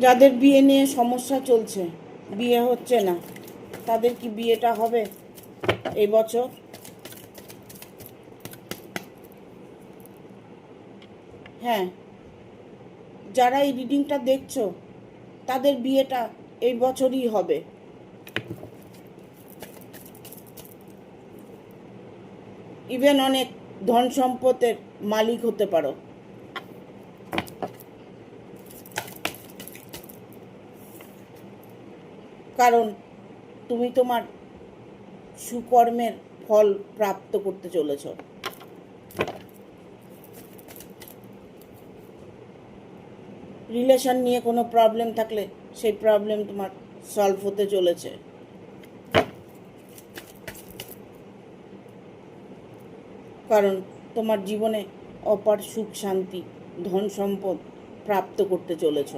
যাদের বিয়ে নিয়ে সমস্যা চলছে, বিয়ে হচ্ছে না, তাদের কি বিয়েটা হবে এই বছর? হ্যাঁ, যারা এই রিডিংটা দেখছো তাদের বিয়েটা এই বছরই হবে। ইভেন অনেক ধন সম্পদের মালিক হতে পারো। কারণ তুমি তোমার সুকর্মের ফল প্রাপ্ত করতে চলেছ। রিলেশন নিয়ে কোনো প্রবলেম থাকলে সেই প্রবলেম তোমার সলভ হতে চলেছে। কারণ তোমার জীবনে অপার সুখ শান্তি ধন সম্পদ প্রাপ্ত করতে চলেছ।